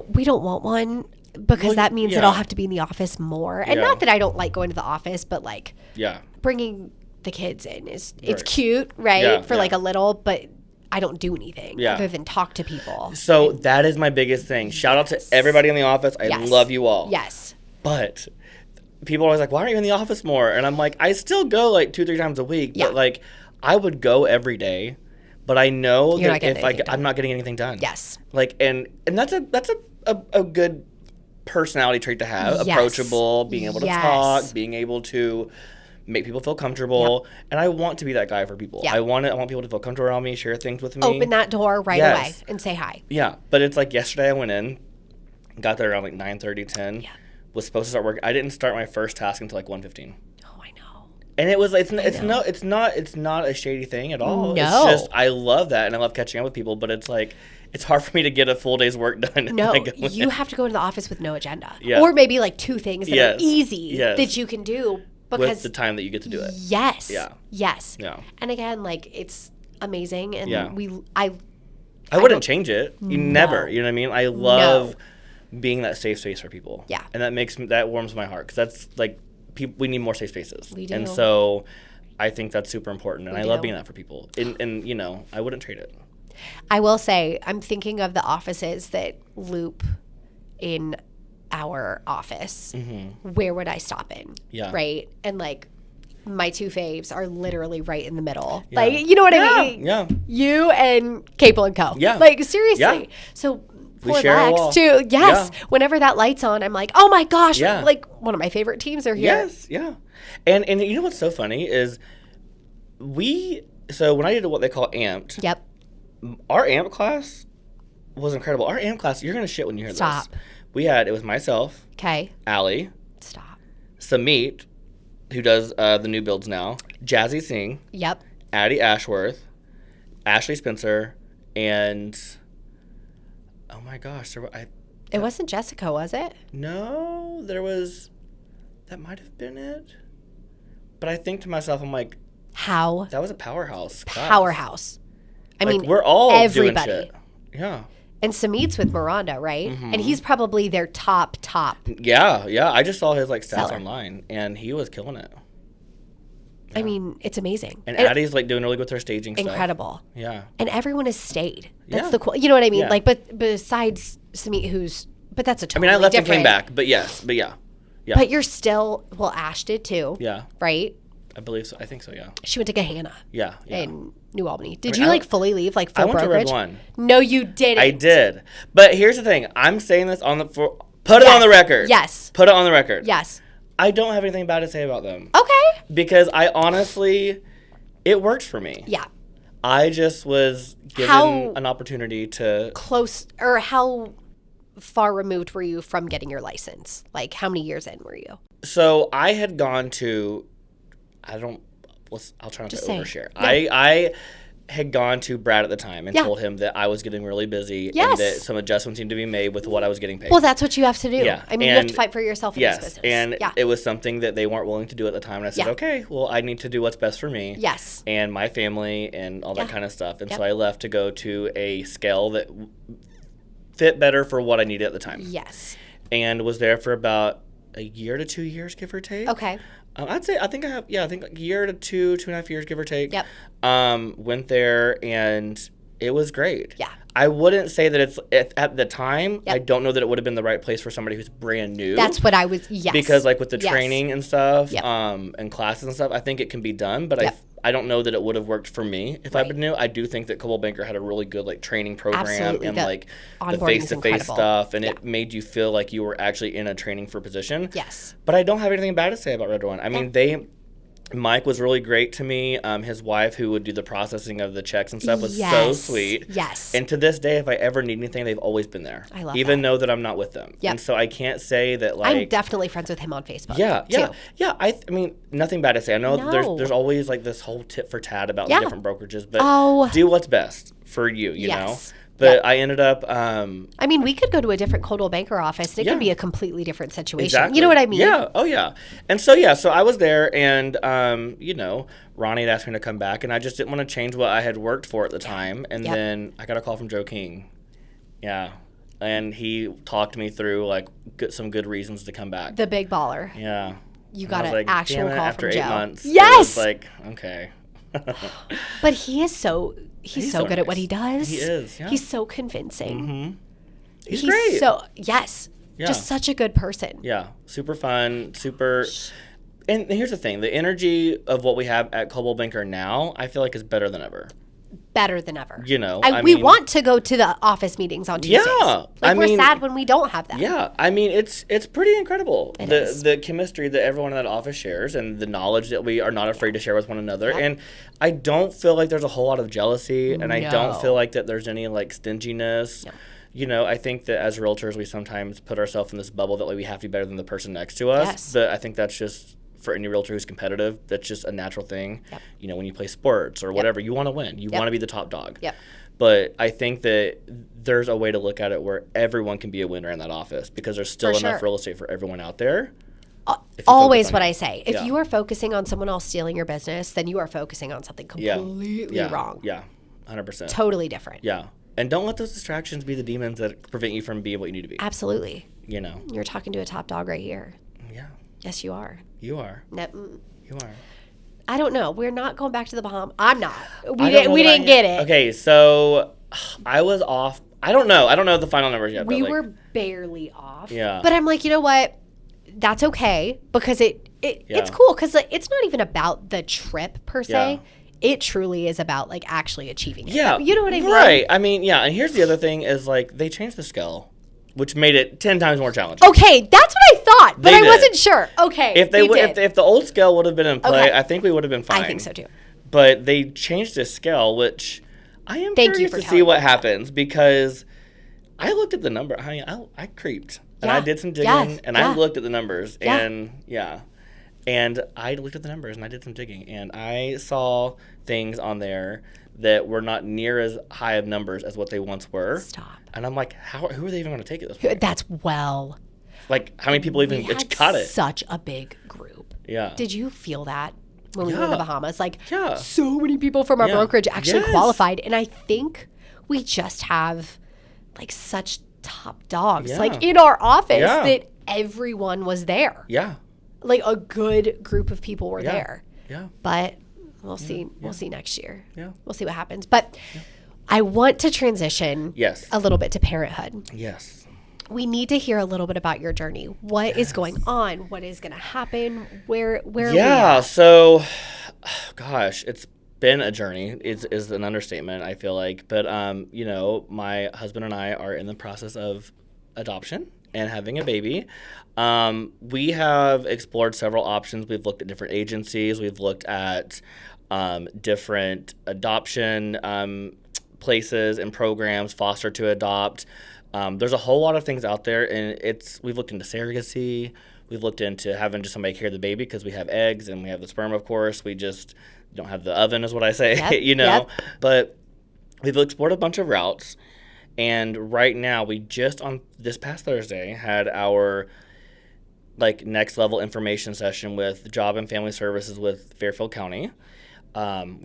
We don't want one because that means that I'll have to be in the office more. And not that I don't like going to the office, but like bringing the kids in it's cute, right? For like a little, but I don't do anything other than talk to people. So that is my biggest thing. Shout out to everybody in the office. I love you all. Yes. But people are always like, why aren't you in the office more? And I'm like, I still go like 2-3 times a week, but like I would go every day, but I know that if I'm not getting anything done. Yes. Like, and that's a good personality trait to have. Approachable, being able to talk, being able to make people feel comfortable. And I want to be that guy for people. I want people to feel comfortable around me, share things with me. Open that door right away and say hi. Yeah. But it's like yesterday I went in, got there around like 9:30, 10. Yeah. Was supposed to start working. I didn't start my first task until like 1:15. Oh, I know. And it was it's not a shady thing at all. No. It's just I love that and I love catching up with people, but it's like it's hard for me to get a full day's work done. No, you have to go into the office with no agenda. Yeah. Or maybe like 2 things that are easy that you can do because with the time that you get to do it. Yes. Yeah. Yes. Yeah. And again, like it's amazing and I wouldn't change it. Never. You know what I mean? I love being that safe space for people. Yeah. And that warms my heart because that's like we need more safe spaces. We do. And so I think that's super important and I love being that for people. And I wouldn't trade it. I will say I'm thinking of the offices that loop in our office. Mm-hmm. Where would I stop in? Yeah. Right? And like my 2 faves are literally right in the middle. Yeah. Like, you know what I mean? Yeah. You and Capel & Co. Yeah. Like seriously. Yeah. So poor Lex too. Yes. Yeah. Whenever that light's on, I'm like, oh my gosh. Yeah. Like one of my favorite teams are here. Yes. Yeah. And you know what's so funny is so when I did what they call amped. Yep. Our amp class was incredible. Our amp class, you're going to shit when you hear this. It was myself. Okay. Allie. Stop. Samit, who does the new builds now. Jazzy Singh. Yep. Addie Ashworth, Ashley Spencer, and oh my gosh, it wasn't Jessica, was it? No, that might have been it. But I think to myself, I'm like, how? That was a powerhouse. Powerhouse. I mean, we're all everybody. doing shit. Yeah. And Samit's with Miranda, right? And he's probably their top. Yeah. I just saw his stats seller. online, and he was killing it. Yeah. I mean, it's amazing. And Addie's doing really good with her staging stuff. Incredible. Yeah. And everyone has stayed. That's the cool. You know what I mean? Yeah. But besides Samit, but that's a totally I left different. and came back, but yeah. Yeah. But you're still, Ash did too. Yeah. Right? I believe so. I think so, yeah. She went to Gahanna. Yeah. In New Albany. Did you fully leave, full I went brokerage? to Red One. No, you didn't. I did. But here's the thing. I'm saying this put it on the record. Yes. Put it on the record. Yes. I don't have anything bad to say about them. Okay. Because I honestly, it worked for me. Yeah. I just was given an opportunity to... How far removed were you from getting your license? How many years in were you? So I had gone to... I'll try not to overshare. Yeah. I had gone to Brad at the time and told him that I was getting really busy and that some adjustments needed to be made with what I was getting paid. Well, that's what you have to do. Yeah. I mean, you have to fight for yourself in this business. And it was something that they weren't willing to do at the time. And I said, okay, well, I need to do what's best for me. Yes. And my family and all that kind of stuff. And so I left to go to a scale that fit better for what I needed at the time. Yes. And was there for about a year to 2 years, give or take. Okay. I think a year to 2.5 years, give or take. Yep. Went there and it was great. Yeah. I wouldn't say that it's at the time. I don't know that it would have been the right place for somebody who's brand new. That's what I was. Yes. Because with the training and stuff, and classes and stuff, I think it can be done. But I don't know that it would have worked for me if I'd been new. I do think that Coldwell Banker had a really good training program. Absolutely. And the face-to-face stuff, and it made you feel like you were actually in a training for position. Yes. But I don't have anything bad to say about Red One. I mean, Mike was really great to me. His wife, who would do the processing of the checks and stuff, was so sweet. Yes. And to this day, if I ever need anything, they've always been there. I love even though that I'm not with them. Yep. And so I can't say that I'm definitely friends with him on Facebook. Yeah. Too. I mean, nothing bad to say. I know there's always this whole tit for tat about the different brokerages, but do what's best for you. You know. But I ended up... I mean, we could go to a different Coldwell Banker office, and it could be a completely different situation. Exactly. You know what I mean? Yeah. Oh, yeah. And so I was there, and, Ronnie had asked me to come back, and I just didn't want to change what I had worked for at the time. And then I got a call from Joe King. Yeah. And he talked me through, some good reasons to come back. The big baller. Yeah. You got an actual call after from Joe. After 8 months. Yes! It was okay. But he is so... He's so good at what he does. He is, yeah. He's so convincing. Mm-hmm. He's great. Just such a good person. Yeah, super fun, super... And here's the thing. The energy of what we have at Coldwell Banker now, I feel like is better than ever. Better than ever. We want to go to the office meetings on Tuesdays. Yeah. We're sad when we don't have that. Yeah. I mean, it's pretty incredible. It is. The chemistry that everyone in that office shares and the knowledge that we are not afraid to share with one another. Yep. And I don't feel like there's a whole lot of jealousy. And I don't feel like that there's any stinginess. No. I think that as realtors, we sometimes put ourselves in this bubble that we have to be better than the person next to us. Yes. But I think that's just... For any realtor who's competitive, that's just a natural thing. Yep. When you play sports or whatever, you want to win. You want to be the top dog. Yep. But I think that there's a way to look at it where everyone can be a winner in that office because there's still enough real estate for everyone out there. Always what I say. If you are focusing on someone else stealing your business, then you are focusing on something completely wrong. Yeah, 100%. Totally different. Yeah. And don't let those distractions be the demons that prevent you from being what you need to be. Absolutely. You're talking to a top dog right here. Yeah. Yes, you are. You are. You are. I don't know. We're not going back to the Bahamas. I'm not. We didn't get it. Okay, so I was off. I don't know. I don't know the final numbers yet. We were barely off. Yeah. But I'm like, you know what? That's okay because it's cool because it's not even about the trip per se. Yeah. It truly is about actually achieving it. Yeah. You know what I mean? Right. I mean, yeah. And here's the other thing is they changed the scale. Which made it 10 times more challenging. Okay, that's what I thought, but I wasn't sure. Okay, if if the old scale would have been in play, I think we would have been fine. I think so too. But they changed the scale, which I am curious to see what happens because I looked at the number. I creeped and I did some digging and I looked at the numbers and And I looked at the numbers and I did some digging, and I saw things on there that were not near as high of numbers as what they once were. Stop. And I'm like, who are they even going to take it this point? That's Like, how many people even got it? Such a big group. Yeah. Did you feel that when we were in the Bahamas? Like, Yeah. so many people from our brokerage actually Yes. qualified. And I think we just have, like, such top dogs, Yeah. like, in our office Yeah. that everyone was there. Yeah. Like, a good group of people were Yeah. there. Yeah. But we'll see. We'll see next year. Yeah. We'll see what happens. But I want to transition Yes. a little bit to parenthood. Yes. We need to hear a little bit about your journey. What is going on? What is going to happen? Where are we at? So, gosh, it's been a journey. Is an understatement, I feel like. But you know, my husband and I are in the process of adoption and having a baby. We have explored several options. We've looked at different agencies. We've looked at different adoption places and programs, foster to adopt. There's a whole lot of things out there, and we've looked into surrogacy. We've looked into having just somebody carry the baby because we have eggs and we have the sperm, of course. We just don't have the oven, is what I say, you know. Yep. But we've explored a bunch of routes, and right now we just on this past Thursday had our next level information session with Job and Family Services with Fairfield County.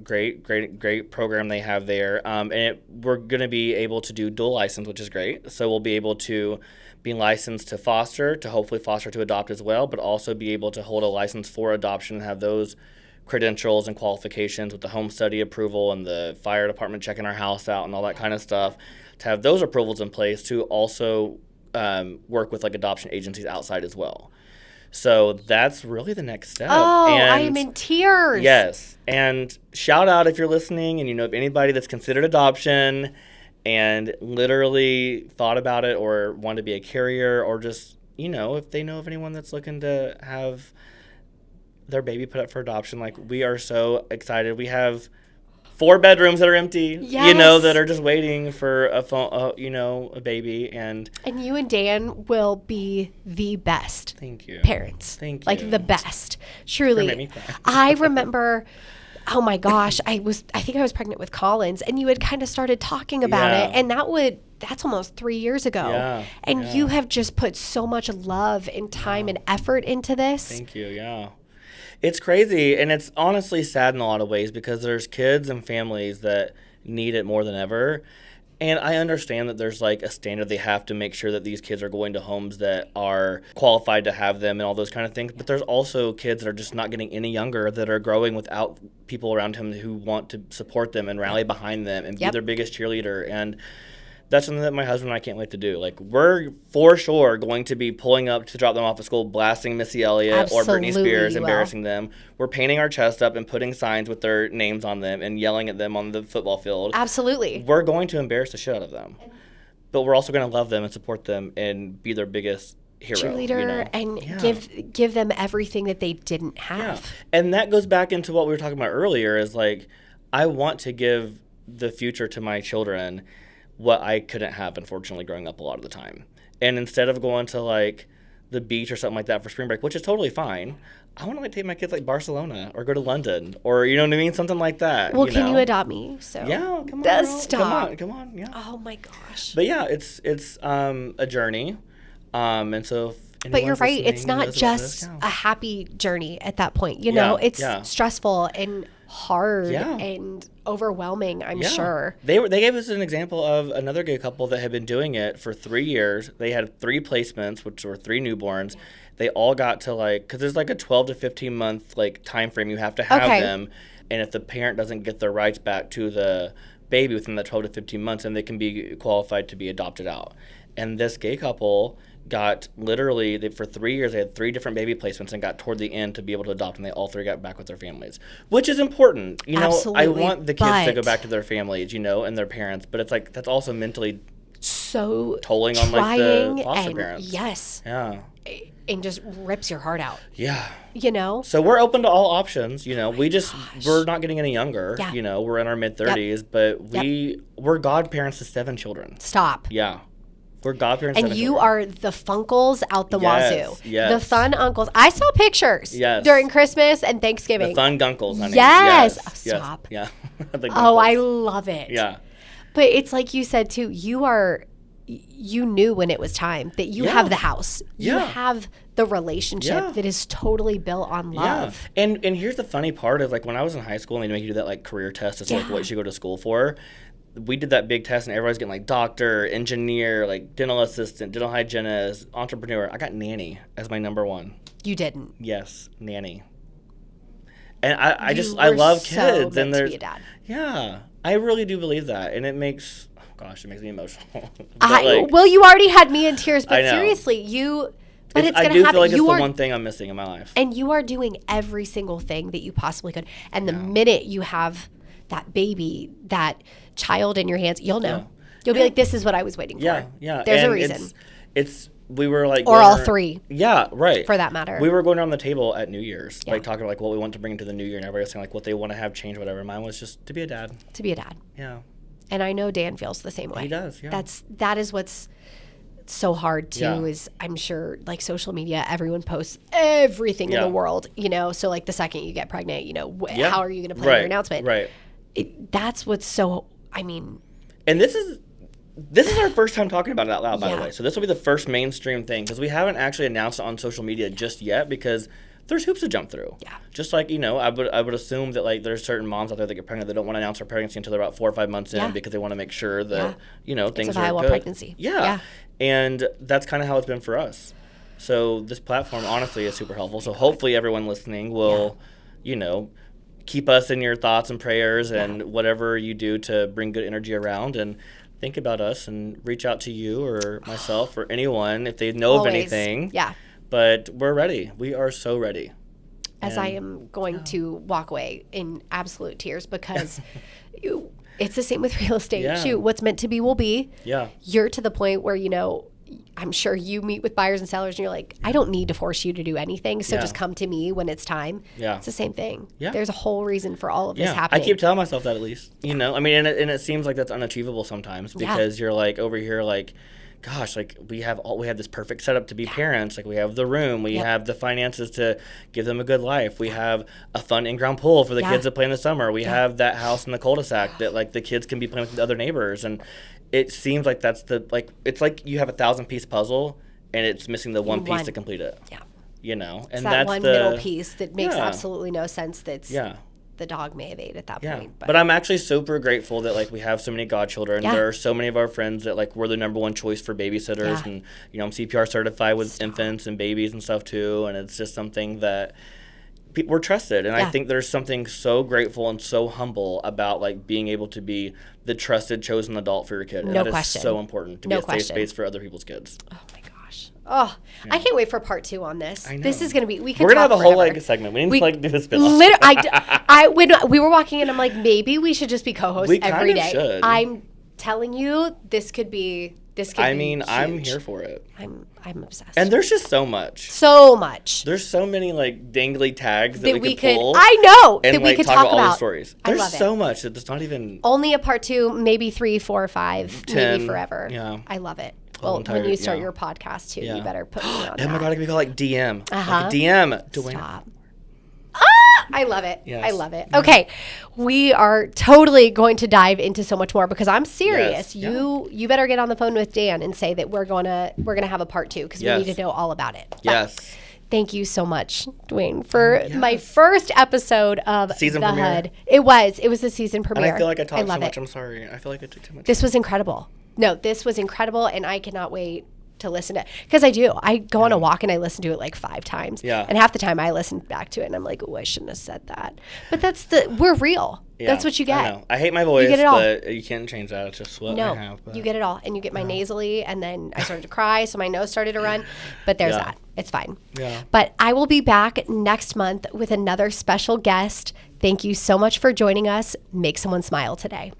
Great program they have there. And we're going to be able to do dual license, which is great. So we'll be able to be licensed to foster, to hopefully foster to adopt as well, but also be able to hold a license for adoption and have those credentials and qualifications with the home study approval and the fire department checking our house out and all that kind of stuff, to have those approvals in place to also work with adoption agencies outside as well. So that's really the next step. Oh, and I am in tears. Yes. And shout out if you're listening and you know of anybody that's considered adoption and literally thought about it or want to be a carrier, or just, you know, if they know of anyone that's looking to have their baby put up for adoption. We are so excited. We have 4 bedrooms that are empty, you know, that are just waiting for a baby. And you and Dan will be the best parents. Thank you. The best. Truly. Made me cry. I remember, oh my gosh, I think I was pregnant with Collins, and you had kind of started talking about it, and that's almost 3 years ago. Yeah. And you have just put so much love and time and effort into this. Thank you. Yeah. It's crazy, and it's honestly sad in a lot of ways because there's kids and families that need it more than ever. And I understand that there's a standard they have to make sure that these kids are going to homes that are qualified to have them and all those kind of things. But there's also kids that are just not getting any younger, that are growing without people around him who want to support them and rally behind them and be their biggest cheerleader. And that's something that my husband and I can't wait to do. We're for sure going to be pulling up to drop them off at school, blasting Missy Elliott or Britney Spears, embarrassing them. We're painting our chest up and putting signs with their names on them and yelling at them on the football field. Absolutely. We're going to embarrass the shit out of them. But we're also going to love them and support them and be their biggest hero. Cheerleader, and give them everything that they didn't have. Yeah. And that goes back into what we were talking about earlier, is I want to give the future to my children what I couldn't have, unfortunately, growing up a lot of the time. And instead of going to the beach or something like that for spring break, which is totally fine, I want to take my kids Barcelona or go to London or, you know what I mean, something like that. Well, can you adopt me? So yeah, come on, stop. Come on, yeah. Oh my gosh. But yeah, it's a journey, and so. But you're right. It's not just a happy journey at that point. You know, it's stressful and hard and overwhelming, I'm sure. They gave us an example of another gay couple that had been doing it for 3 years. They had 3 placements, which were 3 newborns. They all got to because there's a 12 to 15 month time frame you have to have them, and if the parent doesn't get their rights back to the baby within that 12 to 15 months, then they can be qualified to be adopted out. And this gay couple got literally, for 3 years, they had 3 different baby placements and got toward the end to be able to adopt, and they all 3 got back with their families, which is important. You know, absolutely, I want the kids to go back to their families, you know, and their parents, but it's that's also mentally so tolling on the foster parents. Yes. Yeah. And just rips your heart out. Yeah. You know? So we're open to all options, you know. We're not getting any younger. Yeah. You know, we're in our mid-30s, but we're godparents to 7 children. Stop. Yeah. We're godparents. And you are the funkles out the wazoo. Yes. The fun uncles. I saw pictures during Christmas and Thanksgiving. The fun gunkles, honey. Yes. Oh, stop. Yeah. I love it. Yeah. But it's like you said, too, you knew when it was time that you have the house. You have the relationship that is totally built on love. Yeah. And here's the funny part is, like, when I was in high school and they make you do that, like, career test to say, like, what you should go to school for, we did that big test and everybody's getting, like, doctor, engineer, like, dental assistant, dental hygienist, entrepreneur. I got nanny as my number one. You didn't? Yes, nanny. And I love kids. And there's, to be a dad. Yeah, I really do believe that. And it makes me emotional. Well, you already had me in tears, but seriously, but it's going to happen. I do feel like it's the one thing I'm missing in my life. And you are doing every single thing that you possibly could. And the minute you have that baby, that child in your hands, you'll know. You'll be like, this is what I was waiting for. Yeah. There's a reason. We were like, or all three. Yeah, right. For that matter. We were going around the table at New Year's, like talking like what we want to bring into the new year, and everybody was saying like what they want to have change, whatever. Mine was just to be a dad. To be a dad. Yeah. And I know Dan feels the same way. He does. Yeah. That is what's so hard too. Is I'm sure like social media, everyone posts everything in the world. So like the second you get pregnant, how are you going to plan your announcement? Right. That's what's so. I mean. And this is our first time talking about it out loud, by the way. So this will be the first mainstream thing because we haven't actually announced it on social media just yet because there's hoops to jump through. Yeah. Just like, I would assume that like there's certain moms out there that get pregnant that don't want to announce their pregnancy until they're about 4 or 5 months in because they want to make sure that, things it's a are viable good. Pregnancy. Yeah. And that's kind of how it's been for us. So this platform honestly is super helpful. So hopefully everyone listening will, keep us in your thoughts and prayers and whatever you do to bring good energy around and think about us and reach out to you or myself or anyone if they know of anything. Yeah. But we're ready. We are so ready. As I am going to walk away in absolute tears because it's the same with real estate. Yeah. Shoot, what's meant to be will be. Yeah. You're to the point where, I'm sure you meet with buyers and sellers and you're like, I don't need to force you to do anything. So just come to me when it's time. Yeah. It's the same thing. Yeah. There's a whole reason for all of this happening. I keep telling myself that at least, I mean, and it seems like that's unachievable sometimes because you're like over here, like, gosh, like we have this perfect setup to be parents. Like we have the room, we have the finances to give them a good life. We have a fun in-ground pool for the kids to play in the summer. We have that house in the cul-de-sac that like the kids can be playing with the other neighbors. And it seems like that's it's like you have a 1,000-piece puzzle and it's missing the one piece to complete it. Yeah. And it's that's one middle piece that makes absolutely no sense. That's the dog may have ate at that point. But I'm actually super grateful that like we have so many godchildren. There are so many of our friends that like we're the number one choice for babysitters, and I'm CPR certified with infants and babies and stuff too. And it's just something that we're trusted, and I think there's something so grateful and so humble about like being able to be the trusted chosen adult for your kid. And that is so important to be a safe space for other people's kids. Oh my gosh. Oh, I can't wait for part 2 on this. I know. This is going to be, we're going to have a whole like segment. We need to like do this spin-off. When we were walking in, I'm like, maybe we should just be co-hosts every day. Should. I'm telling you, this could be huge. I'm here for it. I'm obsessed. And there's just so much. There's so many like dangly tags that we could pull. I know and that we could talk about all the stories. There's I love so much that there's not even only a part 2, maybe 3, 4, 5, 10, maybe forever. Yeah, I love it. Well, when you start your podcast too, you better put me on that. Oh my God, it could be called like DM. Like DM. Dewayne. Stop. I love it. Yes. I love it. Okay. We are totally going to dive into so much more because I'm serious. Yes. You better get on the phone with Dan and say that we're gonna have a part 2 because we need to know all about it. Yes. Thank you so much, Dewayne, for my first episode of season The premiere. Hood. It was the season premiere. And I feel like I talked so much. I'm sorry. I feel like I took too much. This was incredible. No, this was incredible, and I cannot wait to listen to it. Because I do. I go on a walk, and I listen to it like 5 times. Yeah. And half the time, I listen back to it, and I'm like, oh, I shouldn't have said that. But we're real. Yeah, that's what you get. I know. I hate my voice, but you can't change that. It's just what I have. You get it all. And you get my nasally, and then I started to cry, so my nose started to run. But there's that. It's fine. Yeah. But I will be back next month with another special guest. Thank you so much for joining us. Make someone smile today.